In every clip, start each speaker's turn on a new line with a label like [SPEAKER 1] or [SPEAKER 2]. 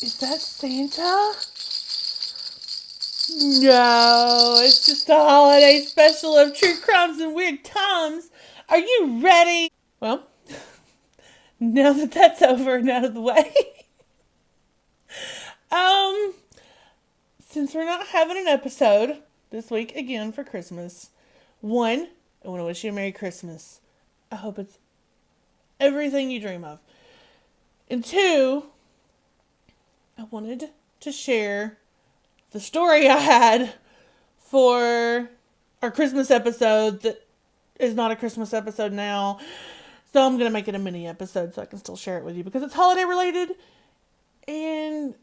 [SPEAKER 1] Is that Santa? No, it's just a holiday special of True Crimes and Weird Times. Are you ready? Well, now that that's over and out of the way, um, since we're not having an episode this week again for Christmas, one, I want to wish you a Merry Christmas. I hope it's everything you dream of. And two, I wanted to share the story I had for our Christmas episode that is not a Christmas episode now. So I'm going to make it a mini episode so I can still share it with you because it's holiday related and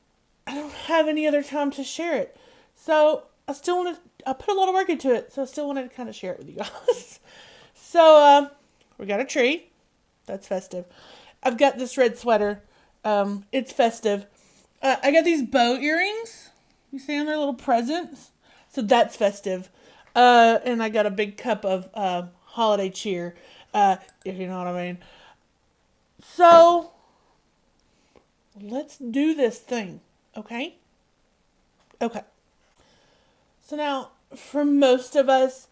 [SPEAKER 1] I don't have any other time to share it. So I put a lot of work into it, so I still wanted to kind of share it with you guys. So we got a tree. That's festive. I've got this red sweater. It's festive. I got these bow earrings. You see them? They're little presents. So that's festive. And I got a big cup of holiday cheer, if you know what I mean. So let's do this thing, okay? Okay. So now, for most of us,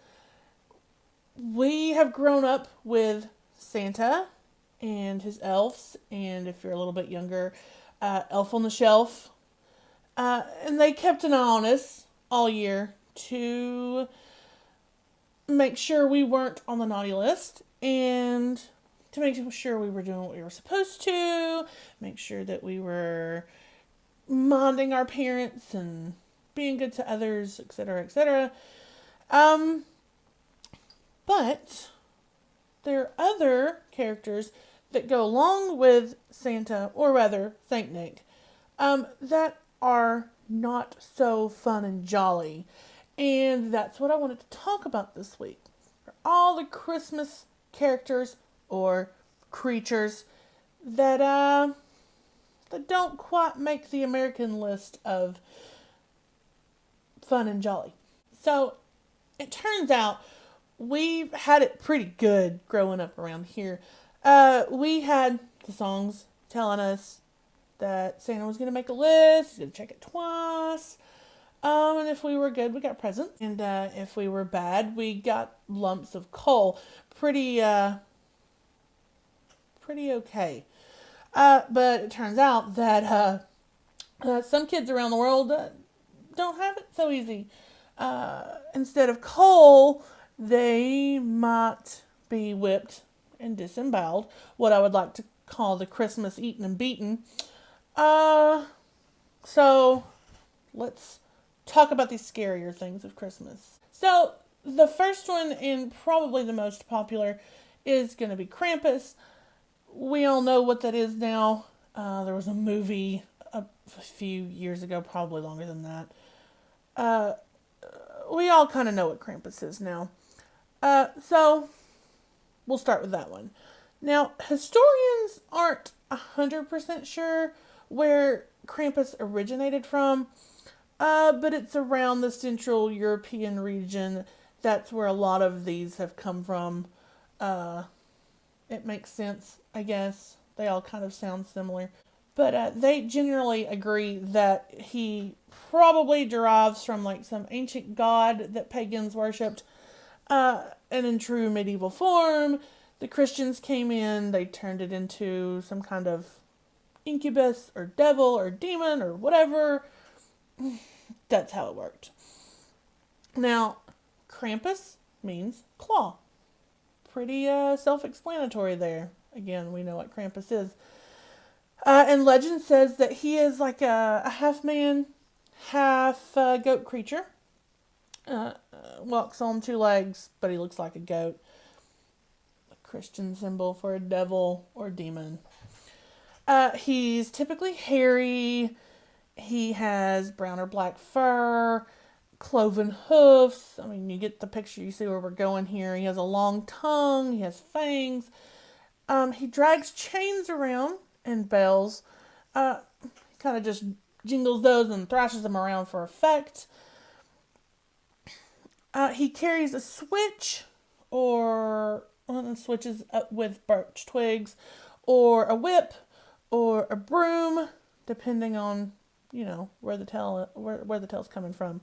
[SPEAKER 1] we have grown up with Santa and his elves, and if you're a little bit younger, Elf on the Shelf. And they kept an eye on us all year to make sure we weren't on the naughty list and to make sure we were doing what we were supposed to, make sure that we were minding our parents and being good to others, etc., etc. But there are other characters that go along with Santa, or rather, Saint Nick, that are not so fun and jolly. And that's what I wanted to talk about this week. All the Christmas characters or creatures that that don't quite make the American list of fun and jolly. So it turns out we've had it pretty good growing up around here. We had the songs telling us that Santa was going to make a list, he's going to check it twice. And if we were good, we got presents. And if we were bad, we got lumps of coal. Pretty okay. But it turns out that some kids around the world don't have it so easy. Instead of coal, they might be whipped and disemboweled. What I would like to call the Christmas eaten and beaten. So let's talk about these scarier things of Christmas. So the first one, and probably the most popular, is going to be Krampus. We all know what that is now. There was a movie a few years ago, probably longer than that. We all kind of know what Krampus is now. So we'll start with that one. Now, historians aren't 100% sure where Krampus originated from, but it's around the Central European region. That's where a lot of these have come from. It makes sense, I guess. They all kind of sound similar. But they generally agree that he probably derives from like some ancient god that pagans worshipped. And in true medieval form, the Christians came in, they turned it into some kind of incubus or devil or demon or whatever. That's how it worked. Now, Krampus means claw. Pretty self-explanatory there. Again, we know what Krampus is. And legend says that he is like a half man, half goat creature. Walks on two legs, but he looks like a goat. A Christian symbol for a devil or demon. He's typically hairy. He has brown or black fur, cloven hoofs. I mean, you get the picture. You see where we're going here. He has a long tongue. He has fangs. He drags chains around and bells. Kind of just jingles those and thrashes them around for effect. He carries a switch or one of the switches with birch twigs, or a whip, or a broom, depending on, where the tail's coming from.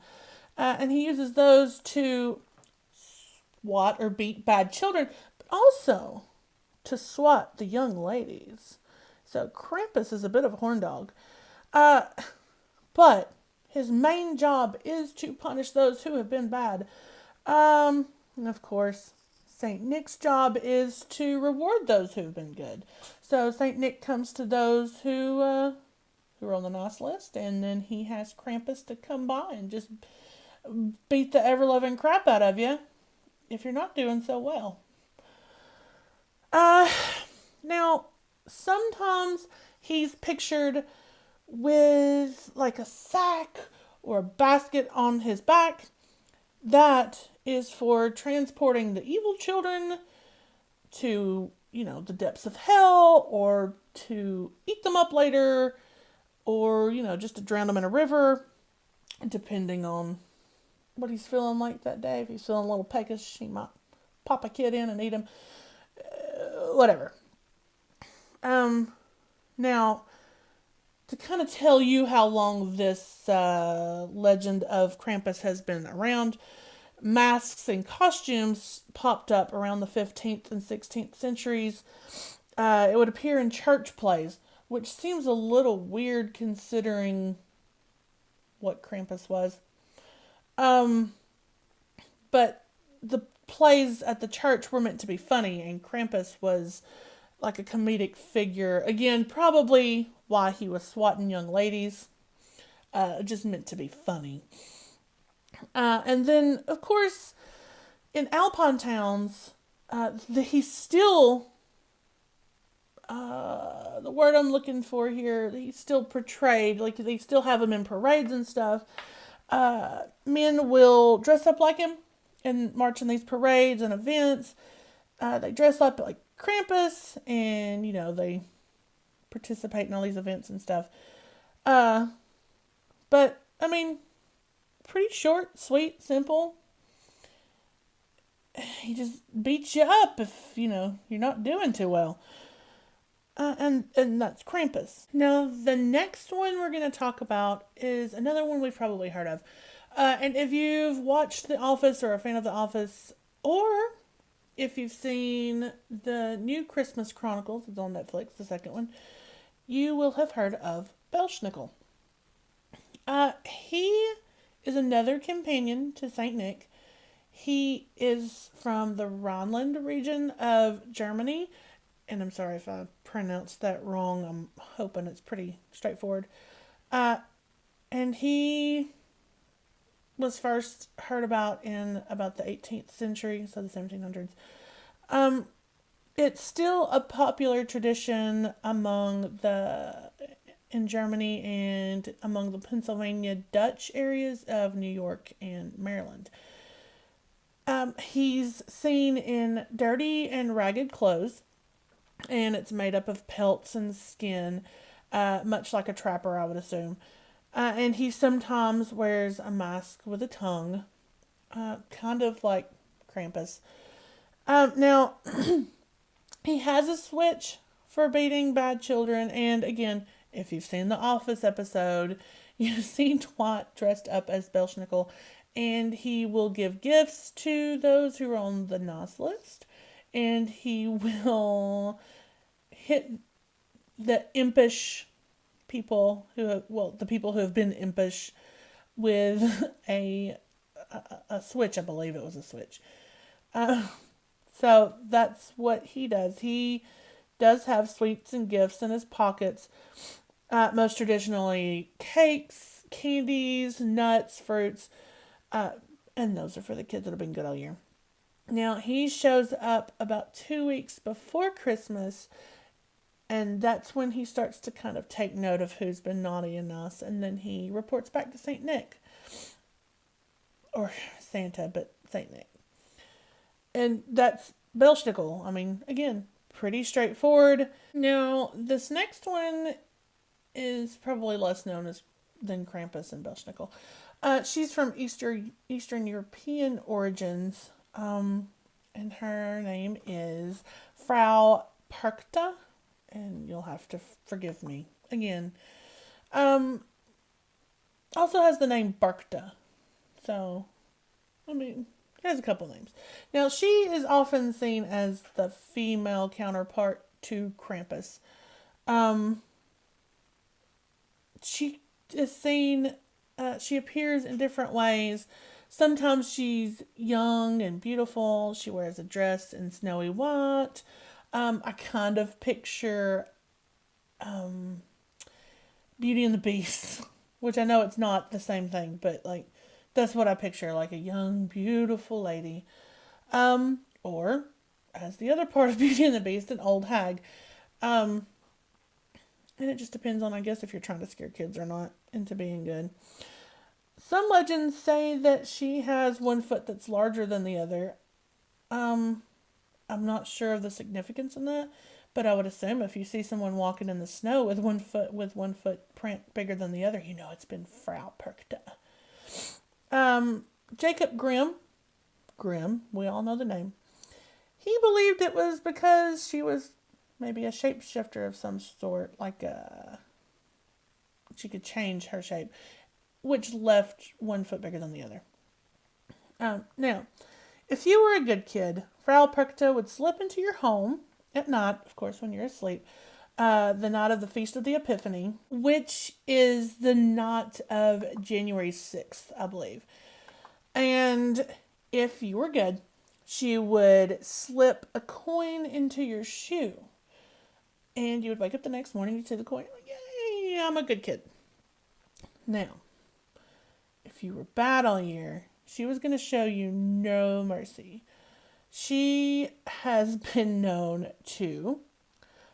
[SPEAKER 1] And he uses those to swat or beat bad children, but also to swat the young ladies. So Krampus is a bit of a horn dog. But his main job is to punish those who have been bad. And of course, Saint Nick's job is to reward those who've been good. So Saint Nick comes to those who are on the nice list, and then he has Krampus to come by and just beat the ever-loving crap out of you if you're not doing so well. Now, sometimes he's pictured with like a sack or a basket on his back. That is for transporting the evil children to, the depths of hell, or to eat them up later, or, just to drown them in a river, depending on what he's feeling like that day. If he's feeling a little peckish, he might pop a kid in and eat him. Whatever. Now, to kind of tell you how long this legend of Krampus has been around, masks and costumes popped up around the 15th and 16th centuries. It would appear in church plays, which seems a little weird considering what Krampus was. But the plays at the church were meant to be funny, and Krampus was like a comedic figure. Again, probably why he was swatting young ladies. Just meant to be funny. And then, of course, in Alpine towns, he's still, the word I'm looking for here, he's still portrayed, like they still have him in parades and stuff. Men will dress up like him and march in these parades and events. They dress up like Krampus, and, they participate in all these events and stuff. But, pretty short, sweet, simple. He just beats you up if, you're not doing too well. And that's Krampus. Now, the next one we're going to talk about is another one we've probably heard of. And if you've watched The Office or a fan of The Office, or if you've seen the new Christmas Chronicles, it's on Netflix, the second one, you will have heard of Belshnikel. He is another companion to Saint Nick. He is from the Rhineland region of Germany, and I'm sorry if I pronounced that wrong. I'm hoping it's pretty straightforward. And he was first heard about in about the 18th century, so the 1700s. It's still a popular tradition in Germany and among the Pennsylvania Dutch areas of New York and Maryland. He's seen in dirty and ragged clothes, and it's made up of pelts and skin, much like a trapper, I would assume. And he sometimes wears a mask with a tongue, kind of like Krampus. Now, he has a switch for beating bad children, and again, if you've seen the Office episode, you've seen Dwight dressed up as Belshnikel, and he will give gifts to those who are on the nice list, and he will hit the impish people the people who have been impish with a switch. I believe it was a switch. So that's what he does. He does have sweets and gifts in his pockets. Most traditionally, cakes, candies, nuts, fruits, and those are for the kids that have been good all year. Now, he shows up about 2 weeks before Christmas, and that's when he starts to kind of take note of who's been naughty and nice, and then he reports back to St. Nick. Or Santa, but St. Nick. And that's Belshnikel. Again, pretty straightforward. Now, this next one is probably less known than Krampus and Belshnikel. She's from Eastern European origins, and her name is Frau Parkta, and you'll have to forgive me again. Um, Also has the name Parkta. So, I mean, he has a couple names. Now, she is often seen as the female counterpart to Krampus. Um, she is seen, she appears in different ways. Sometimes she's young and beautiful. She wears a dress in snowy white. I kind of picture um, Beauty and the Beast, which I know it's not the same thing, but like that's what I picture, like a young, beautiful lady. Or as the other part of Beauty and the Beast, an old hag. Um, and it just depends on, I guess, if you're trying to scare kids or not into being good. Some legends say that she has one foot that's larger than the other. Um, I'm not sure of the significance in that, but I would assume if you see someone walking in the snow with one foot print bigger than the other, you know it's been Frau Parkta. Jacob Grimm, we all know the name. He believed it was because she was maybe a shapeshifter of some sort, she could change her shape, which left one foot bigger than the other. Now, if you were a good kid, Frau Parkta would slip into your home at night, of course, when you're asleep, the night of the Feast of the Epiphany, which is the night of January 6th, I believe. And if you were good, she would slip a coin into your shoe. And you would wake up the next morning, you'd see the coin, like, yay, I'm a good kid. Now, if you were bad all year, she was going to show you no mercy. She has been known to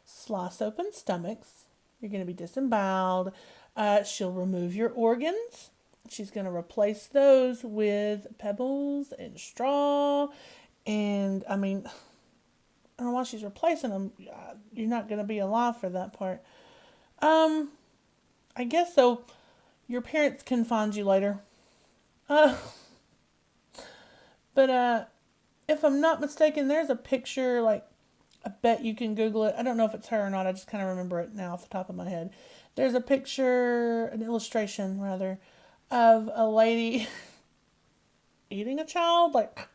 [SPEAKER 1] slice open stomachs. You're going to be disemboweled. She'll remove your organs. She's going to replace those with pebbles and straw. And, I mean, I don't know why she's replacing them. You're not going to be alive for that part. I guess so. Your parents can find you later. But if I'm not mistaken, there's a picture, like, I bet you can Google it. I don't know if it's her or not. I just kind of remember it now off the top of my head. There's a picture, an illustration, rather, of a lady eating a child. Like,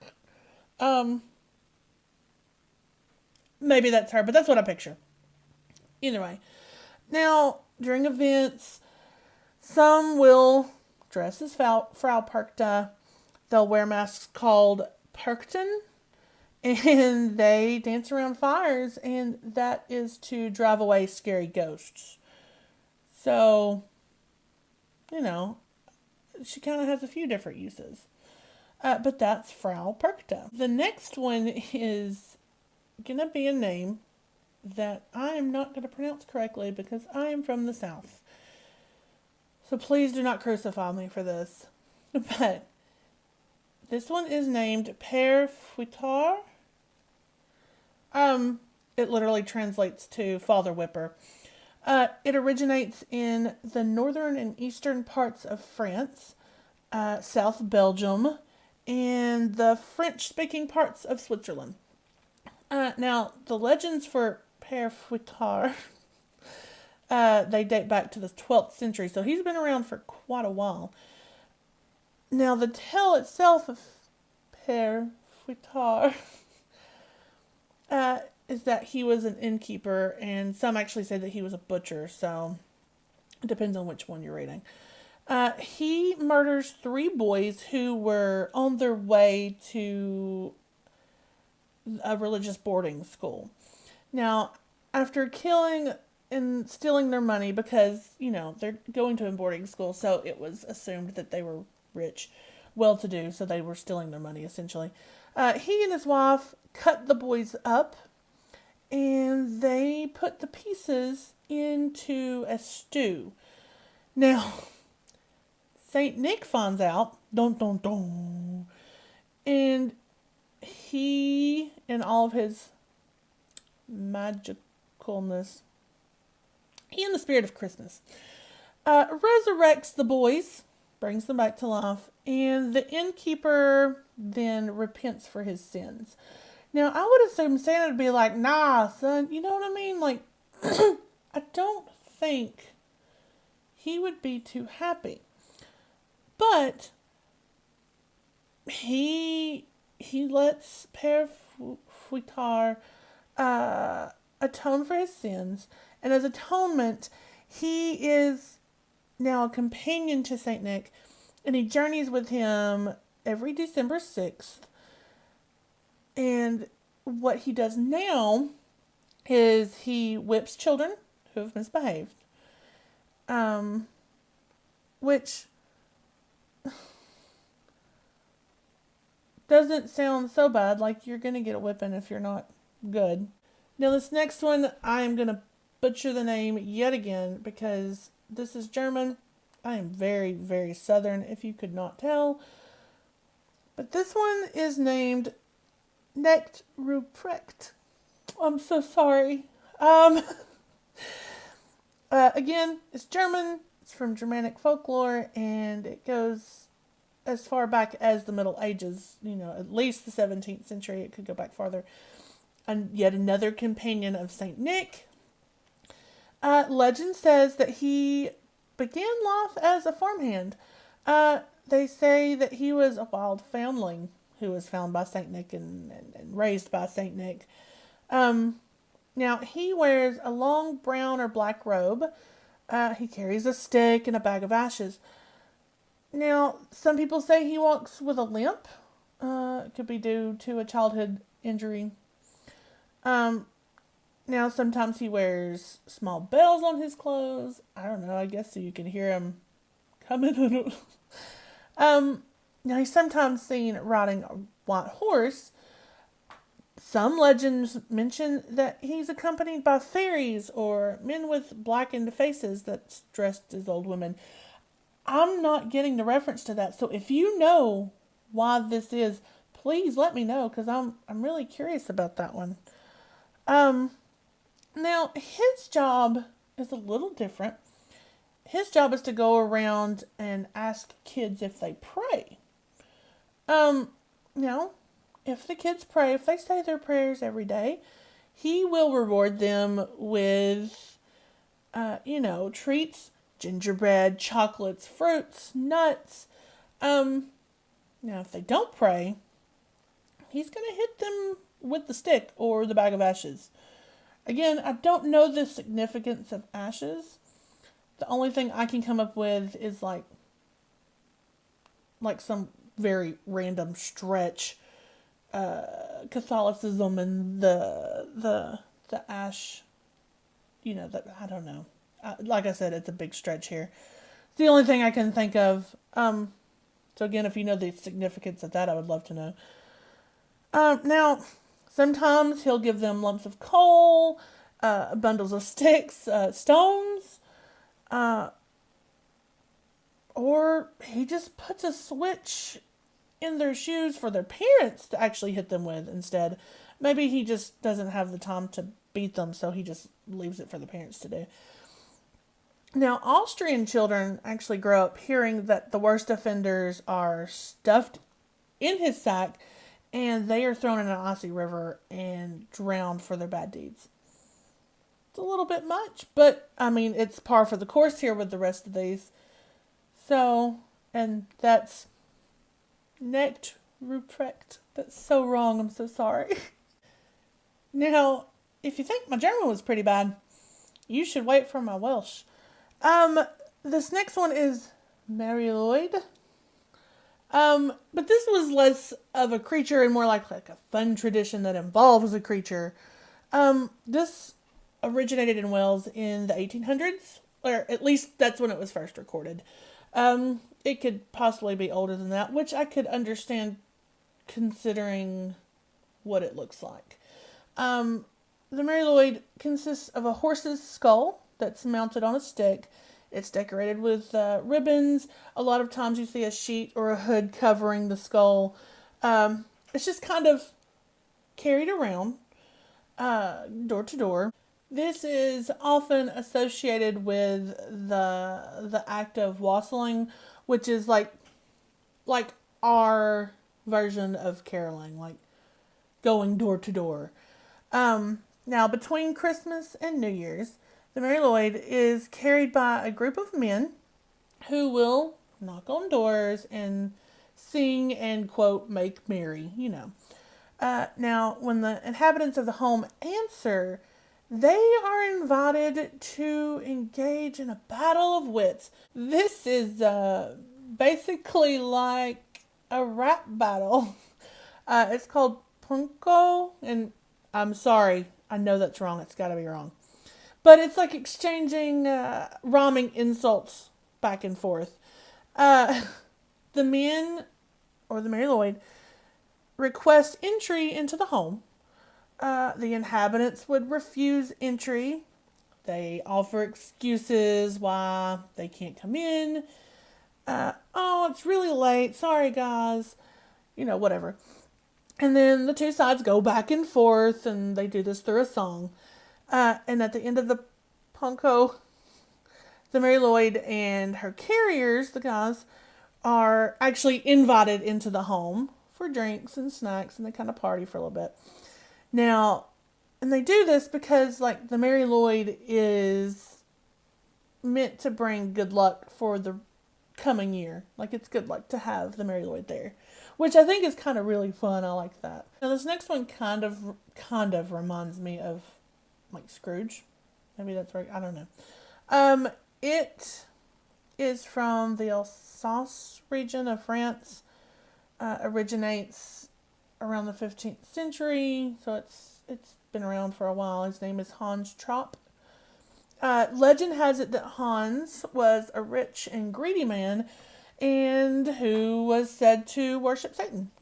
[SPEAKER 1] maybe that's her, but that's what I picture. Either way. Now, during events, some will dress as Frau Parkta. They'll wear masks called Parkten, and they dance around fires, and that is to drive away scary ghosts. So, you know, she kind of has a few different uses. But that's Frau Parkta. The next one is going to be a name that I am not going to pronounce correctly because I am from the South. So please do not crucify me for this. But this one is named Perfuitar. It literally translates to father whipper. It originates in the northern and eastern parts of France, South Belgium, and the French-speaking parts of Switzerland. Now, the legends for Perfuitar, they date back to the 12th century, so he's been around for quite a while. Now, the tale itself of Perfuitar is that he was an innkeeper, and some actually say that he was a butcher, so it depends on which one you're reading. He murders 3 boys who were on their way to a religious boarding school. Now, after killing and stealing their money, because, you know, they're going to a boarding school, so it was assumed that they were rich, well-to-do, so they were stealing their money, essentially. He and his wife cut the boys up, and they put the pieces into a stew. Now, Saint Nick finds out, dun dun dun, and he, in all of his magicalness, he in the spirit of Christmas, resurrects the boys, brings them back to life, and the innkeeper then repents for his sins. Now, I would assume Santa would be like, nah, son, you know what I mean? Like, I don't think he would be too happy. But he lets Perfuitar atone for his sins, and as atonement, he is now a companion to Saint Nick, and he journeys with him every December 6th. And what he does now is he whips children who have misbehaved, which doesn't sound so bad. Like, you're going to get a whipping if you're not good. Now, this next one, I am going to butcher the name yet again because this is German. I am very, very Southern, if you could not tell. But this one is named Nextruprecht. I'm so sorry. Again, it's German. It's from Germanic folklore, and it goes as far back as the Middle Ages. At least the 17th century. It could go back farther. And yet another companion of Saint Nick. Legend says that he began life as a farmhand. They say that he was a wild foundling who was found by Saint Nick and raised by Saint Nick. Now, he wears a long brown or black robe. He carries a stick and a bag of ashes. Now, some people say he walks with a limp. It could be due to a childhood injury. Now, sometimes he wears small bells on his clothes. I don't know, I guess so you can hear him coming. Now, he's sometimes seen riding a white horse. Some legends mention that he's accompanied by fairies or men with blackened faces that's dressed as old women. I'm not getting the reference to that, so if you know why this is, please let me know, because I'm really curious about that one. Now, his job is a little different. His job is to go around and ask kids if they pray. Now, if the kids pray, if they say their prayers every day, he will reward them with, treats, gingerbread, chocolates, fruits, nuts. Now, if they don't pray, he's going to hit them with the stick or the bag of ashes. Again, I don't know the significance of ashes. The only thing I can come up with is like some very random stretch. Catholicism and the ash, that I don't know. Like I said, it's a big stretch here. It's the only thing I can think of. So again, if you know the significance of that, I would love to know. Now, sometimes he'll give them lumps of coal, bundles of sticks, stones, or he just puts a switch in their shoes for their parents to actually hit them with instead. Maybe he just doesn't have the time to beat them, so he just leaves it for the parents to do. Now, Austrian children actually grow up hearing that the worst offenders are stuffed in his sack and they are thrown in an icy river and drowned for their bad deeds. It's a little bit much, but it's par for the course here with the rest of these. So, and that's Nextruprecht. That's so wrong. I'm so sorry. Now, if you think my German was pretty bad, you should wait for my Welsh. This next one is Lloyd. But this was less of a creature and more like a fun tradition that involves a creature. This originated in Wales in the 1800s, or at least that's when it was first recorded. It could possibly be older than that, which I could understand considering what it looks like. The Lloyd consists of a horse's skull that's mounted on a stick. It's decorated with ribbons. A lot of times you see a sheet or a hood covering the skull. It's just kind of carried around door to door. This is often associated with the act of wassailing, which is like our version of caroling, like going door to door. Now, between Christmas and New Year's, the Mary Lloyd is carried by a group of men who will knock on doors and sing and, quote, make merry, Now, when the inhabitants of the home answer, they are invited to engage in a battle of wits. This is basically like a rap battle. It's called punko, and I'm sorry, I know that's wrong. It's got to be wrong. But it's like exchanging rhyming insults back and forth. The men, or the Mary Lloyd, request entry into the home. The inhabitants would refuse entry. They offer excuses why they can't come in. Oh, it's really late. Sorry, guys. Whatever. And then the two sides go back and forth, and they do this through a song. And at the end of the punko, the Mary Lloyd and her carriers, the guys, are actually invited into the home for drinks and snacks, and they kind of party for a little bit. Now, and they do this because, like, the Mary Lloyd is meant to bring good luck for the coming year. Like, it's good luck to have the Mary Lloyd there, which I think is kind of really fun. I like that. Now, this next one kind of reminds me of, like, Scrooge. Maybe that's right. I don't know. It is from the Alsace region of France. Originates around the 15th century, so it's been around for a while. His name is Hanschop. Legend has it that Hans was a rich and greedy man, and who was said to worship Satan.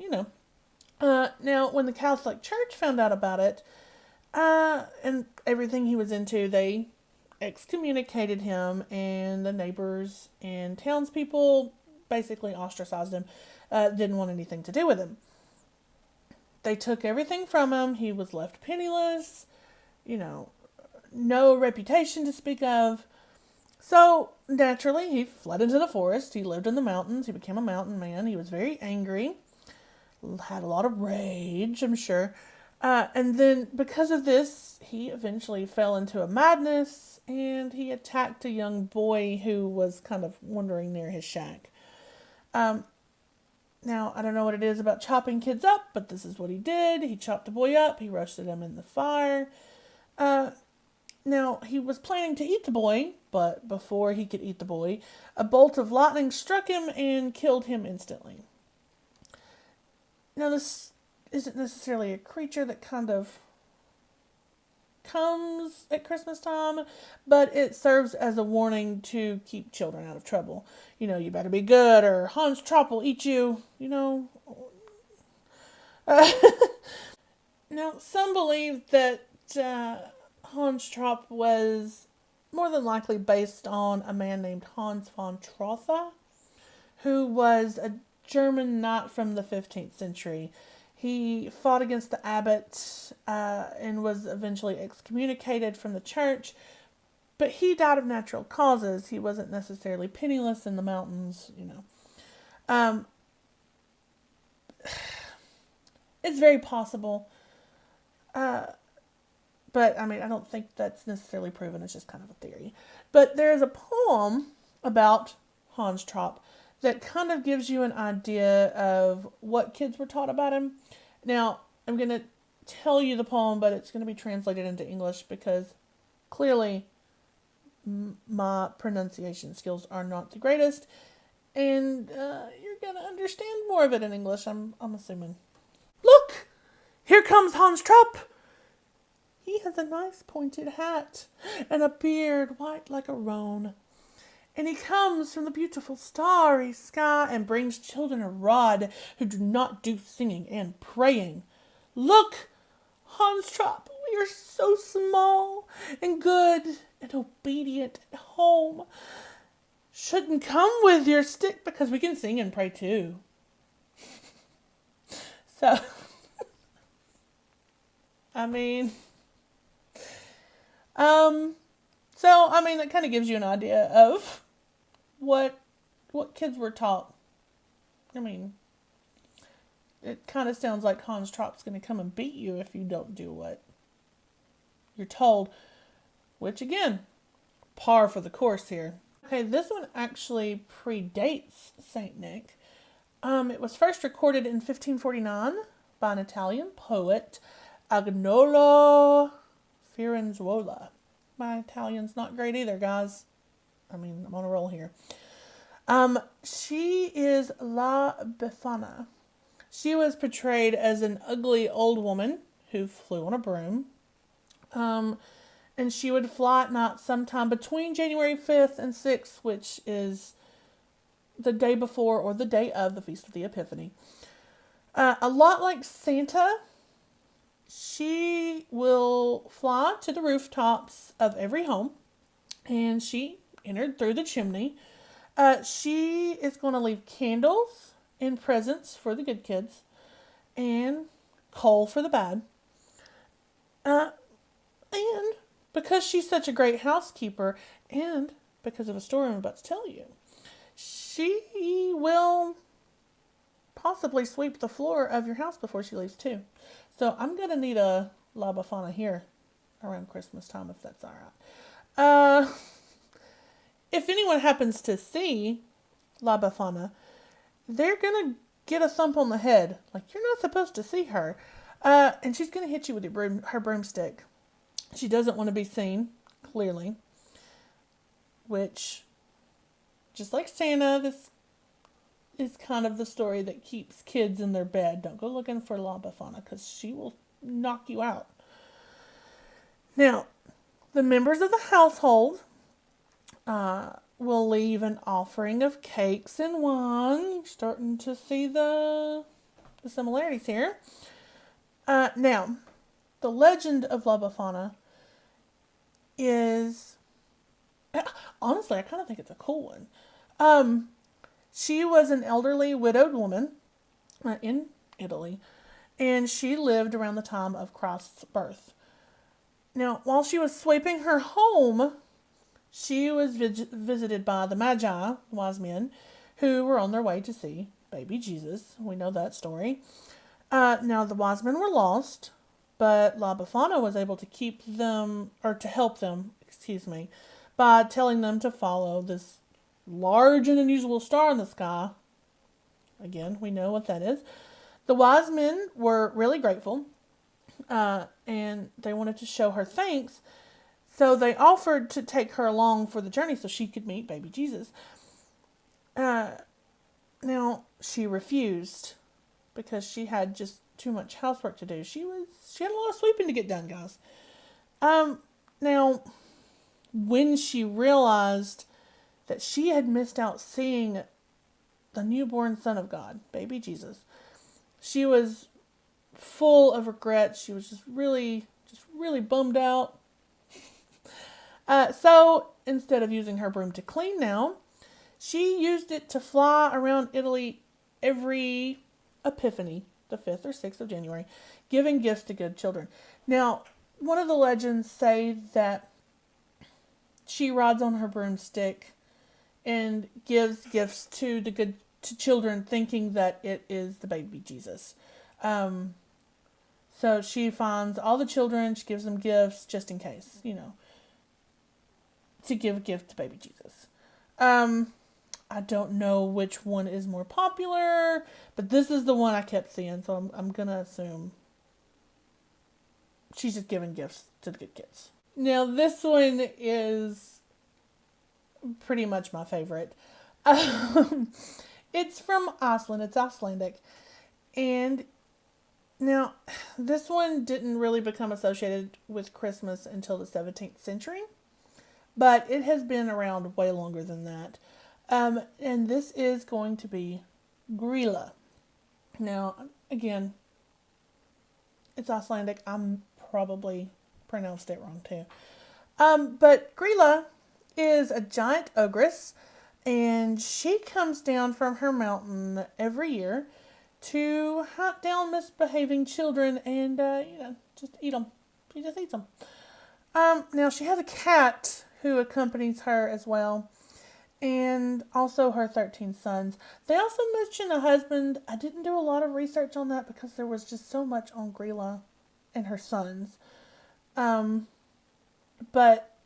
[SPEAKER 1] Now, when the Catholic Church found out about it, and everything he was into, they excommunicated him, and the neighbors and townspeople basically ostracized him. Didn't want anything to do with him. They took everything from him. He was left penniless, no reputation to speak of. So, naturally, he fled into the forest. He lived in the mountains. He became a mountain man. He was very angry, had a lot of rage, I'm sure. And then, because of this, he eventually fell into a madness, and he attacked a young boy who was kind of wandering near his shack. Now, I don't know what it is about chopping kids up, but this is what he did. He chopped the boy up. He roasted him in the fire. Now, he was planning to eat the boy, but before he could eat the boy, a bolt of lightning struck him and killed him instantly. Now, this isn't necessarily a creature that kind of comes at Christmas time, but it serves as a warning to keep children out of trouble. You better be good, or Hans Trop will eat you, Now, some believe that Hans Trop was more than likely based on a man named Hans von Trotha, who was a German knight from the 15th century. He fought against the abbot and was eventually excommunicated from the church, but he died of natural causes. He wasn't necessarily penniless in the mountains, It's very possible, but I don't think that's necessarily proven. It's just kind of a theory. But there is a poem about Hans Trop that kind of gives you an idea of what kids were taught about him. Now, I'm going to tell you the poem, but it's going to be translated into English because clearly my pronunciation skills are not the greatest, and you're going to understand more of it in English, I'm assuming. Look! Here comes Hans Trop! He has a nice pointed hat and a beard white like a roan. And he comes from the beautiful starry sky and brings children a rod who do not do singing and praying. Look, Hans Trop, we are so small and good and obedient at home. Shouldn't come with your stick because we can sing and pray too. So, that kind of gives you an idea of what kids were taught. It kind of sounds like Hans Trop's going to come and beat you if you don't do what you're told, which again, par for the course here. Okay, this one actually predates Saint Nick. It was first recorded in 1549 by an Italian poet, Agnolo Firenzuola. My Italian's not great either, guys. I'm on a roll here. She is La Befana. She was portrayed as an ugly old woman who flew on a broom. And she would fly at night sometime between January 5th and 6th, which is the day before or the day of the Feast of the Epiphany. A lot like Santa, she will fly to the rooftops of every home, and she entered through the chimney. She is going to leave candles and presents for the good kids, and coal for the bad. And because she's such a great housekeeper, and because of a story I'm about to tell you, she will possibly sweep the floor of your house before she leaves too. So I'm going to need a La Befana here around Christmas time, if that's all right. If anyone happens to see La Befana, they're going to get a thump on the head. Like, you're not supposed to see her. And she's going to hit you with her broomstick. She doesn't want to be seen, clearly. Which, just like Santa, this is kind of the story that keeps kids in their bed. Don't go looking for La Befana, because she will knock you out. Now, the members of the household will leave an offering of cakes and wine. You're starting to see the similarities here. Now, the legend of La Befana is, honestly, I kind of think it's a cool one. She was an elderly widowed woman in Italy, and she lived around the time of Christ's birth. Now, while she was sweeping her home, she was visited by the Magi, wise men, who were on their way to see baby Jesus. We know that story. Now, the wise men were lost, but La Befana was able to keep them, or to help them, by telling them to follow this large and unusual star in the sky. Again, we know what that is. The wise men were really grateful, and they wanted to show her thanks, so they offered to take her along for the journey so she could meet baby Jesus. Now, she refused because she had just too much housework to do. She had a lot of sweeping to get done, guys. Now, when she realized that she had missed out seeing the newborn Son of God, baby Jesus, she was full of regret. She was just really bummed out. So instead of using her broom to clean now, she used it to fly around Italy every Epiphany, the 5th or 6th of January, giving gifts to good children. Now, one of the legends say that she rides on her broomstick and gives gifts to children, thinking that it is the baby Jesus. So she finds all the children, she gives them gifts just in case, to give a gift to baby Jesus. I don't know which one is more popular, but this is the one I kept seeing, so I'm going to assume she's just giving gifts to the good kids. Now, this one is pretty much my favorite. It's from Iceland. It's Icelandic. And now, this one didn't really become associated with Christmas until the 17th century, but it has been around way longer than that. And this is going to be Grila. Now, again, it's Icelandic. I'm probably pronounced it wrong too. But Grila is a giant ogress, and she comes down from her mountain every year to hunt down misbehaving children and, just eat them. She just eats them. Now, she has a cat who accompanies her as well, and also her 13 sons. They also mention a husband. I didn't do a lot of research on that because there was just so much on Grila and her sons. but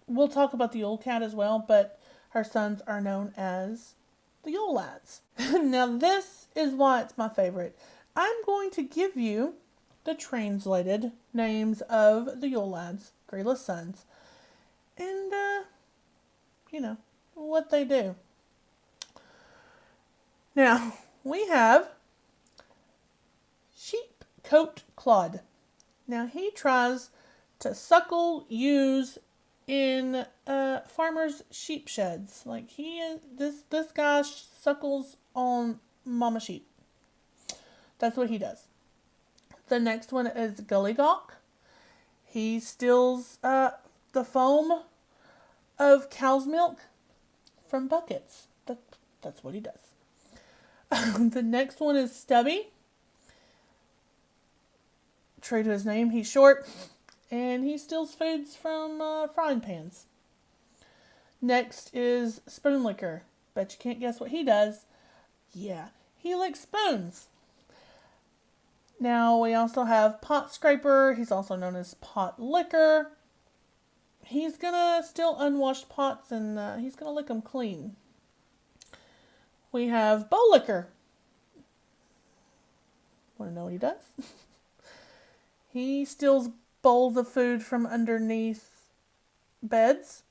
[SPEAKER 1] we'll talk about the Yule cat as well, but her sons are known as the Yule lads. Now this is why it's my favorite. I'm going to give you the translated names of the Yule lads, Grila's sons, and, what they do. Now, we have Sheep Coat Clod. Now, he tries to suckle ewes in farmers' sheep sheds. Like, this guy suckles on mama sheep. That's what he does. The next one is Gullygawk. He steals the foam of cow's milk from buckets. That's what he does. The next one is Stubby. True to his name, he's short, and he steals foods from frying pans. Next is Spoon Licker. Bet you can't guess what he does. Yeah, he licks spoons. Now we also have Pot Scraper. He's also known as Pot Licker. He's gonna steal unwashed pots and he's gonna lick them clean. We have Bowl Licker. Want to know what he does? He steals bowls of food from underneath beds.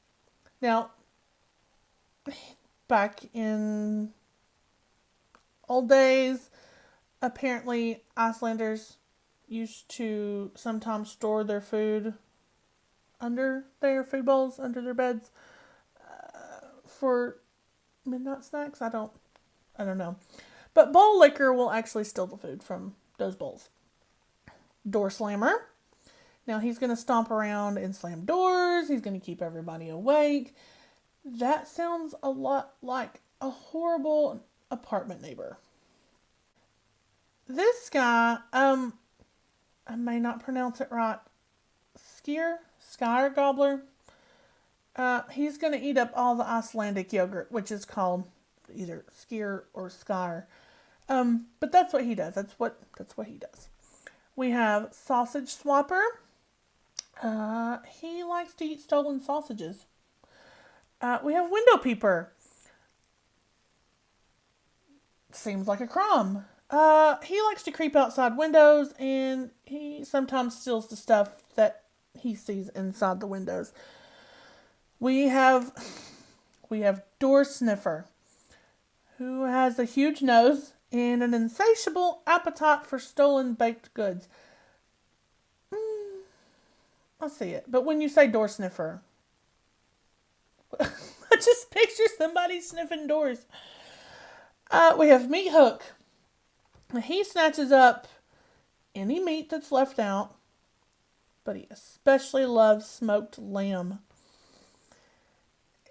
[SPEAKER 1] Now, back in old days, apparently Icelanders used to sometimes store their food under their food bowls, under their beds, for midnight snacks. I don't know. But Bowl Licker will actually steal the food from those bowls. Door Slammer. Now he's going to stomp around and slam doors. He's going to keep everybody awake. That sounds a lot like a horrible apartment neighbor. This guy, I may not pronounce it right. Skyr Gobbler. He's going to eat up all the Icelandic yogurt, which is called either Skyr or Skyr. But that's what he does. That's what he does. We have Sausage Swapper. He likes to eat stolen sausages. We have Window Peeper. Seems like a crumb. He likes to creep outside windows, and he sometimes steals the stuff that he sees inside the windows. We have Door Sniffer, who has a huge nose and an insatiable appetite for stolen baked goods. I see it. But when you say door sniffer, I just picture somebody sniffing doors. We have Meat Hook. He snatches up any meat that's left out, but he especially loves smoked lamb.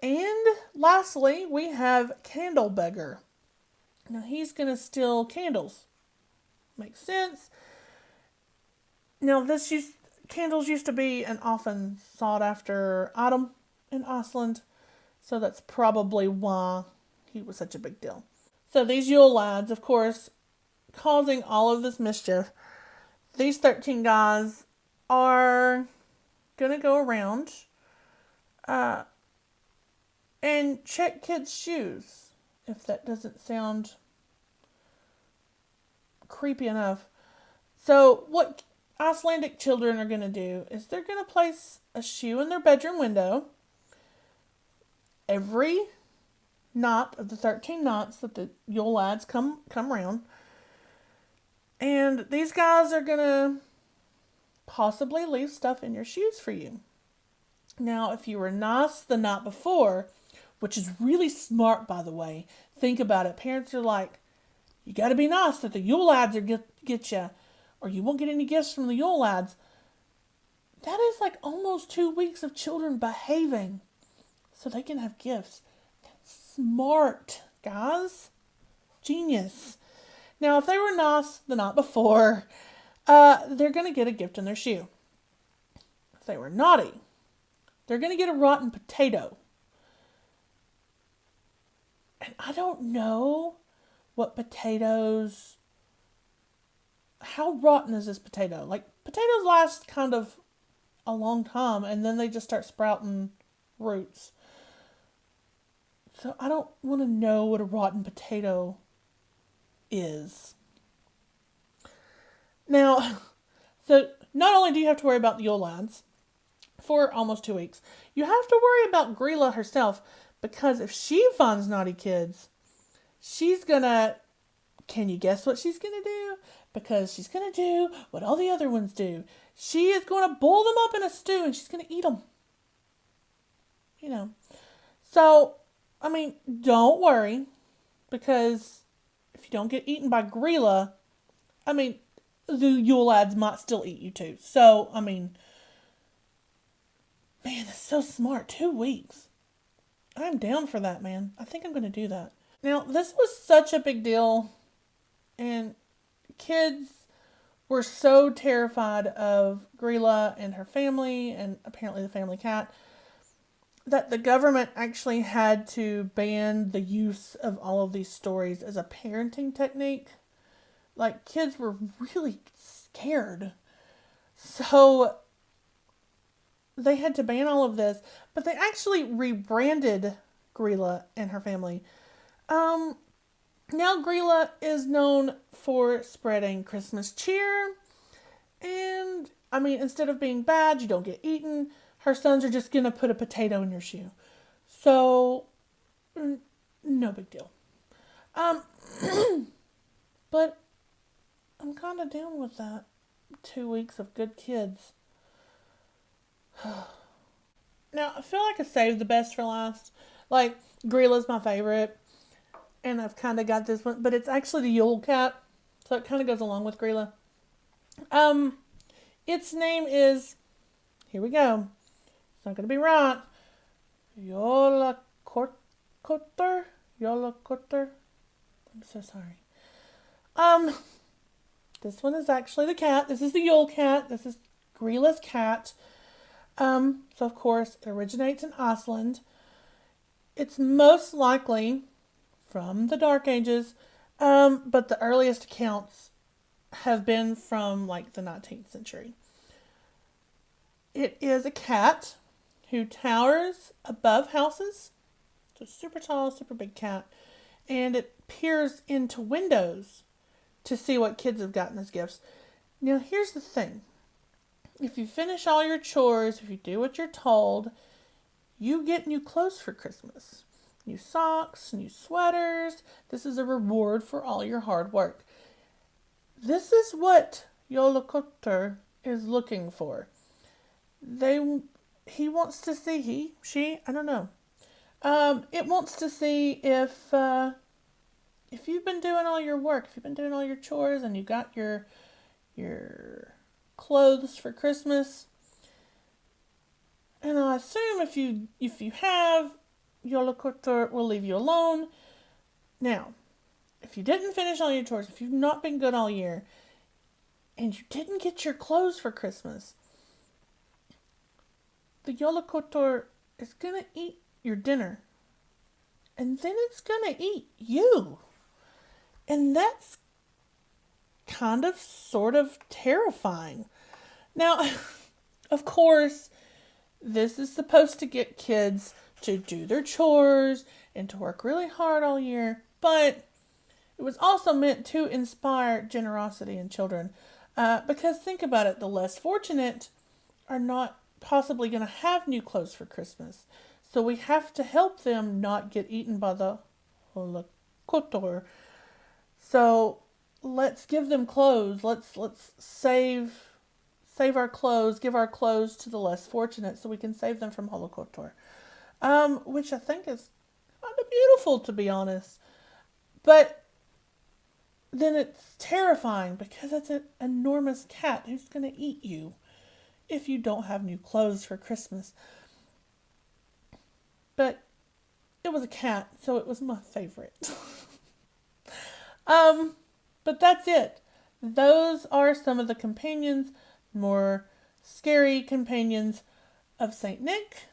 [SPEAKER 1] And lastly, we have Candle Beggar. Now he's going to steal candles. Makes sense. Now candles used to be an often sought after item in Iceland, so that's probably why he was such a big deal. So these Yule lads, of course, causing all of this mischief. These 13 guys are going to go around and check kids' shoes. If that doesn't sound creepy enough. So what Icelandic children are going to do is they're going to place a shoe in their bedroom window every night of the 13 nights that the Yule lads come around. And these guys are going to possibly leave stuff in your shoes for you. Now, if you were nice the night before, which is really smart, by the way. Think about it. Parents are like, you got to be nice that the Yule lads are get you, or you won't get any gifts from the Yule lads. That is like almost 2 weeks of children behaving so they can have gifts. Smart, guys. Genius. Now, if they were nice the night before, they're going to get a gift in their shoe. If they were naughty, they're going to get a rotten potato. And I don't know what potatoes... How rotten is this potato? Like, potatoes last kind of a long time, and then they just start sprouting roots. So I don't want to know what a rotten potato is. Now, so not only do you have to worry about the Yule lads for almost 2 weeks, you have to worry about Grila herself, because if she finds naughty kids, she's gonna, can you guess what she's gonna do? Because she's gonna do what all the other ones do. She is gonna boil them up in a stew and she's gonna eat them. You know. So, I mean, don't worry, because if you don't get eaten by Grila, I mean, the Yule lads might still eat you too. So, I mean, man, that's so smart. 2 weeks. I'm down for that, man. I think I'm going to do that. Now, this was such a big deal, and kids were so terrified of Grila and her family, and apparently the family cat, that the government actually had to ban the use of all of these stories as a parenting technique. Like, kids were really scared. So they had to ban all of this, but they actually rebranded Grila and her family. Now Grila is known for spreading Christmas cheer, and I mean, instead of being bad, you don't get eaten, her sons are just gonna put a potato in your shoe. So, no big deal. But I'm kind of down with that. 2 weeks of good kids. Now, I feel like I saved the best for last. Like, Grila's my favorite, and I've kind of got this one, but it's actually the Yule cat, so it kind of goes along with Grila. Its name is, here we go, it's not going to be right, Yolo. I'm so sorry. This one is actually the cat. This is the Yule cat. This is Grila's cat. So of course it originates in Iceland. It's most likely from the Dark Ages, but the earliest accounts have been from like the 19th century. It is a cat who towers above houses. It's a super tall, super big cat. And it peers into windows to see what kids have gotten as gifts. Now, here's the thing. If you finish all your chores, if you do what you're told, you get new clothes for Christmas. New socks, new sweaters. This is a reward for all your hard work. This is what Yolo is looking for. He wants to see, I don't know. It wants to see if you've been doing all your work, if you've been doing all your chores and you got your clothes for Christmas. And I assume if you have, Yolo will leave you alone. Now, if you didn't finish all your chores, if you've not been good all year, and you didn't get your clothes for Christmas, the Yolo is gonna eat your dinner. And then it's gonna eat you. And that's kind of sort of terrifying. Now, of course, this is supposed to get kids to do their chores and to work really hard all year, but it was also meant to inspire generosity in children. Because think about it, the less fortunate are not possibly going to have new clothes for Christmas. So we have to help them not get eaten by the Holokotor. So let's give them clothes. Let's save our clothes, give our clothes to the less fortunate so we can save them from Holokotor. Which I think is kind of beautiful, to be honest. But then it's terrifying because it's an enormous cat who's going to eat you if you don't have new clothes for Christmas. But it was a cat, so it was my favorite. But that's it. Those are some of the companions, more scary companions of Saint Nick,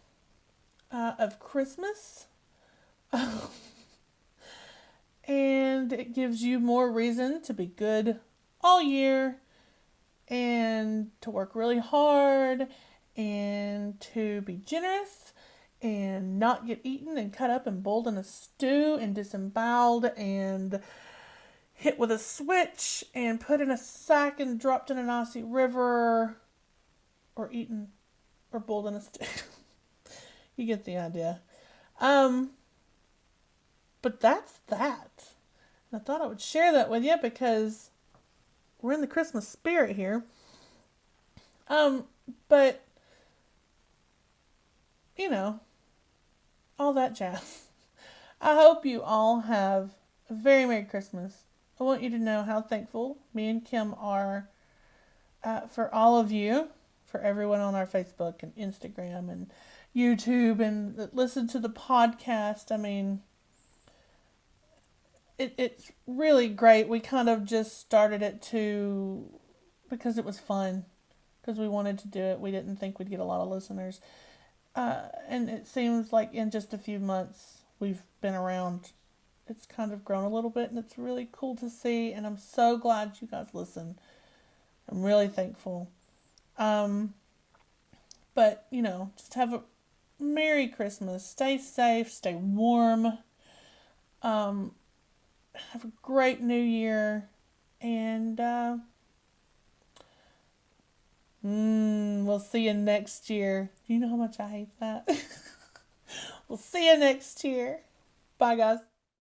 [SPEAKER 1] of Christmas. And it gives you more reason to be good all year and to work really hard and to be generous and not get eaten and cut up and boiled in a stew and disemboweled and hit with a switch and put in a sack and dropped in an icy river or eaten or boiled in a stew. You get the idea. But that's that. And I thought I would share that with you because we're in the Christmas spirit here. But you know, all that jazz. I hope you all have a very Merry Christmas. I want you to know how thankful me and Kim are for all of you, for everyone on our Facebook and Instagram and YouTube and that listen to the podcast. I mean, it's really great. We kind of just started it because it was fun, because we wanted to do it. We didn't think we'd get a lot of listeners. And it seems like in just a few months we've been around. It's kind of grown a little bit, and it's really cool to see, and I'm so glad you guys listen. I'm really thankful. But, just have a Merry Christmas. Stay safe, stay warm. Have a great New Year, and we'll see you next year. Do you know how much I hate that? We'll see you next year. Bye, guys.